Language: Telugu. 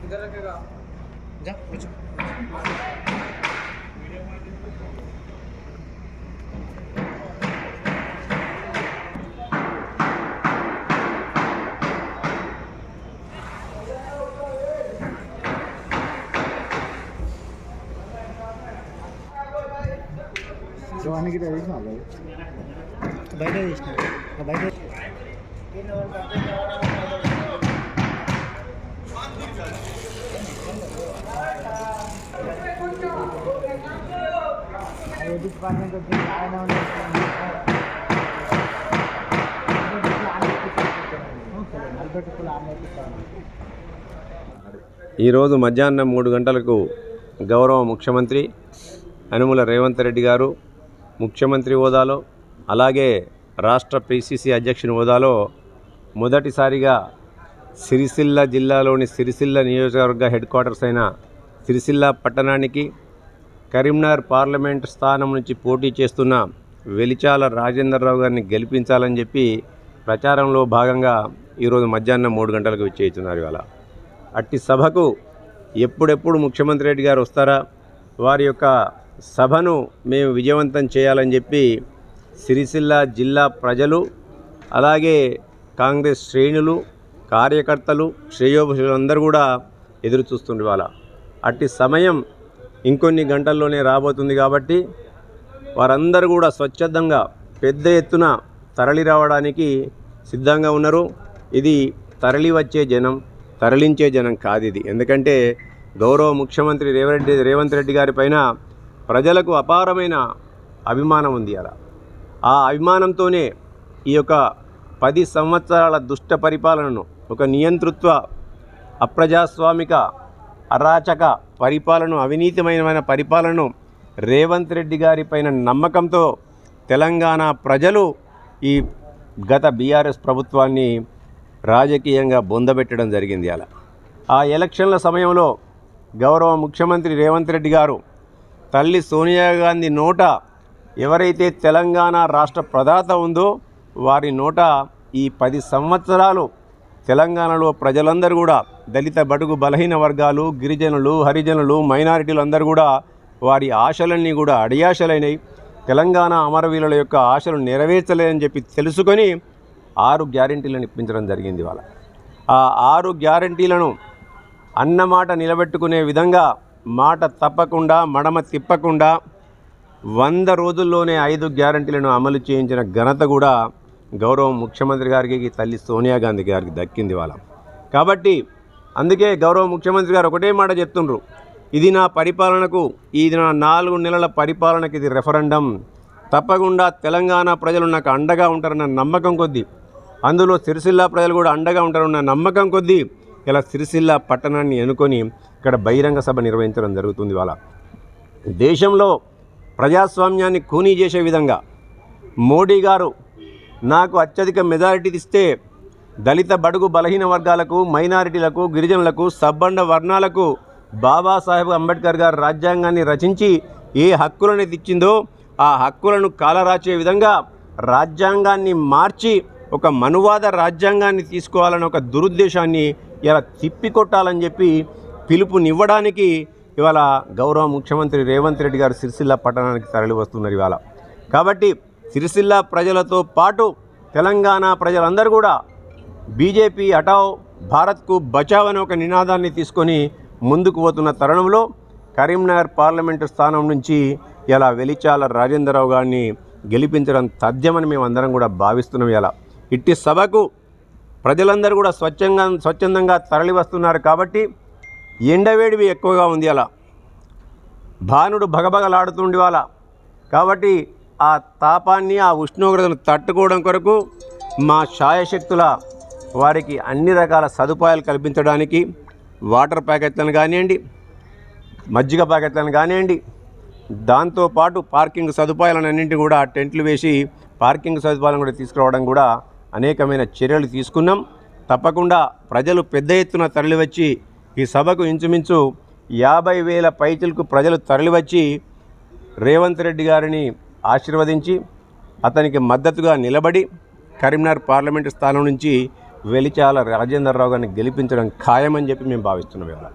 इधर रखेगा जा कुछ జవానికి తెలిసిన బయట తీసిన బయట డిపార్ట్మెంట్ వచ్చింది ఆయన ఈరోజు మధ్యాహ్నం 3 గంటలకు గౌరవ ముఖ్యమంత్రి యనమల రేవంత్ రెడ్డి గారు ముఖ్యమంత్రి హోదాలో అలాగే రాష్ట్ర పిసిసి అధ్యక్షుని హోదాలో మొదటిసారిగా సిరిసిల్ల జిల్లాలోని సిరిసిల్ల నియోజకవర్గ హెడ్ క్వార్టర్స్ అయిన సిరిసిల్ల పట్టణానికి కరీంనగర్ పార్లమెంట్ స్థానం నుంచి పోటీ చేస్తున్న వెలిచాల రాజేంద్రరావు గారిని గెలిపించాలని చెప్పి ప్రచారంలో భాగంగా ఈరోజు మధ్యాహ్నం 3 గంటలకు విచ్చేస్తున్నారు. ఇవాళ అట్టి సభకు ఎప్పుడెప్పుడు ముఖ్యమంత్రి రెడ్డి గారు వస్తారా, వారి యొక్క సభను మేము విజయవంతం చేయాలని చెప్పి సిరిసిల్ల జిల్లా ప్రజలు అలాగే కాంగ్రెస్ శ్రేణులు కార్యకర్తలు శ్రేయోభిలాషులందరూ కూడా ఎదురు చూస్తుండే. వాళ్ళ అట్టి సమయం ఇంకొన్ని గంటల్లోనే రాబోతుంది కాబట్టి వారందరూ కూడా స్వచ్ఛందంగా పెద్ద ఎత్తున తరలి రావడానికి సిద్ధంగా ఉన్నారు. ఇది తరలి వచ్చే జనం, తరలించే జనం కాదు ఇది. ఎందుకంటే గౌరవ ముఖ్యమంత్రి రేవంత్ రెడ్డి గారి పైన ప్రజలకు అపారమైన అభిమానం ఉంది. అలా ఆ అభిమానంతోనే ఈ యొక్క 10 సంవత్సరాల దుష్ట పరిపాలనను, ఒక నియంతృత్వ అప్రజాస్వామిక అరాచక పరిపాలన, అవినీతిమైన పరిపాలనను రేవంత్ రెడ్డి గారి పైన నమ్మకంతో తెలంగాణ ప్రజలు ఈ గత బీఆర్ఎస్ ప్రభుత్వాన్ని రాజకీయంగా బొందబెట్టడం జరిగింది. అలా ఆ ఎలక్షన్ల సమయంలో గౌరవ ముఖ్యమంత్రి రేవంత్ రెడ్డి గారు తల్లి సోనియా గాంధీ నోట ఎవరైతే తెలంగాణ రాష్ట్ర ప్రదాత ఉందో వారి నోట ఈ 10 సంవత్సరాలు తెలంగాణలో ప్రజలందరూ కూడా దళిత బడుగు బలహీన వర్గాలు, గిరిజనులు, హరిజనులు, మైనారిటీలు అందరూ కూడా వారి ఆశలన్నీ కూడా అడియాశలైనవి. తెలంగాణ అమరవీరుల యొక్క ఆశలు నెరవేర్చలేదని చెప్పి తెలుసుకొని 6 గ్యారెంటీలను ఇప్పించడం జరిగింది. వాళ్ళ ఆ 6 గ్యారెంటీలను అన్నమాట నిలబెట్టుకునే విధంగా మాట తప్పకుండా మడమ తిప్పకుండా 100 రోజుల్లోనే 5 గ్యారెంటీలను అమలు చేయించిన ఘనత కూడా గౌరవ ముఖ్యమంత్రి గారికి, తల్లి సోనియా గాంధీ గారికి దక్కింది. వాళ్ళ కాబట్టి అందుకే గౌరవ ముఖ్యమంత్రి గారు ఒకటే మాట చెప్తుండ్రు, ఇది నా పరిపాలనకు, ఇది నా 4 నెలల పరిపాలనకు ఇది రెఫరెండం. తప్పకుండా తెలంగాణ ప్రజలు నాకు అండగా ఉంటారన్న నమ్మకం కొద్దీ, అందులో సిరిసిల్ల ప్రజలు కూడా అండగా ఉంటారన్న నమ్మకం కొద్దీ ఇలా సిరిసిల్ల పట్టణాన్ని ఎన్నుకొని ఇక్కడ బహిరంగ సభ నిర్వహించడం జరుగుతుంది. వాళ్ళ దేశంలో ప్రజాస్వామ్యాన్ని ఖూనీ చేసే విధంగా మోడీ గారు నాకు అత్యధిక మెజారిటీ ఇస్తే దళిత బడుగు బలహీన వర్గాలకు, మైనారిటీలకు, గిరిజనులకు, సబ్బండ వర్ణాలకు బాబాసాహెబ్ అంబేద్కర్ గారు రాజ్యాంగాన్ని రచించి ఏ హక్కులను ఇచ్చిందో ఆ హక్కులను కాలరాచే విధంగా రాజ్యాంగాన్ని మార్చి ఒక మనువాద రాజ్యాంగాన్ని తీసుకోవాలని ఒక దురుద్దేశాన్ని ఇలా తిప్పికొట్టాలని చెప్పి పిలుపునివ్వడానికి ఇవాళ గౌరవ ముఖ్యమంత్రి రేవంత్ రెడ్డి గారు సిరిసిల్ల పట్టణానికి తరలి వస్తున్నారు ఇవాళ. కాబట్టి సిరిసిల్ల ప్రజలతో పాటు తెలంగాణ ప్రజలందరూ కూడా బీజేపీ హటావ్ భారత్కు బచావ్ అనే ఒక నినాదాన్ని తీసుకొని ముందుకు పోతున్న తరుణంలో కరీంనగర్ పార్లమెంటు స్థానం నుంచి ఇలా వెలిచాల రాజేంద్రరావు గారిని గెలిపించడం తథ్యమని మేము అందరం కూడా భావిస్తున్నాం. ఇలా ఇట్టి సభకు ప్రజలందరూ కూడా స్వచ్ఛందంగా తరలి వస్తున్నారు కాబట్టి ఎండవేడివి ఎక్కువగా ఉంది. అలా భానుడు భగభగలాడుతుండి వాళ్ళ కాబట్టి ఆ తాపాన్ని, ఆ ఉష్ణోగ్రతను తట్టుకోవడం కొరకు మా శాయశక్తుల వారికి అన్ని రకాల సదుపాయాలు కల్పించడానికి వాటర్ ప్యాకెట్లను కానివ్వండి, మజ్జిగ ప్యాకెట్లను కానివ్వండి, దాంతోపాటు పార్కింగ్ సదుపాయాలన్నింటినీ కూడా టెంట్లు వేసి పార్కింగ్ సదుపాయాలను కూడా తీసుకురావడం కూడా అనేకమైన చర్యలు తీసుకున్నాం. తప్పకుండా ప్రజలు పెద్ద ఎత్తున తరలివచ్చి ఈ సభకు ఇంచుమించు 50,000 పైచిలకు ప్రజలు తరలివచ్చి రేవంత్ రెడ్డి గారిని ఆశీర్వదించి అతనికి మద్దతుగా నిలబడి కరీంనగర్ పార్లమెంటు స్థానం నుంచి వెలిచాల రాజేందర్ రావు గారిని గెలిపించడం ఖాయమని చెప్పి మేము భావిస్తున్నాం.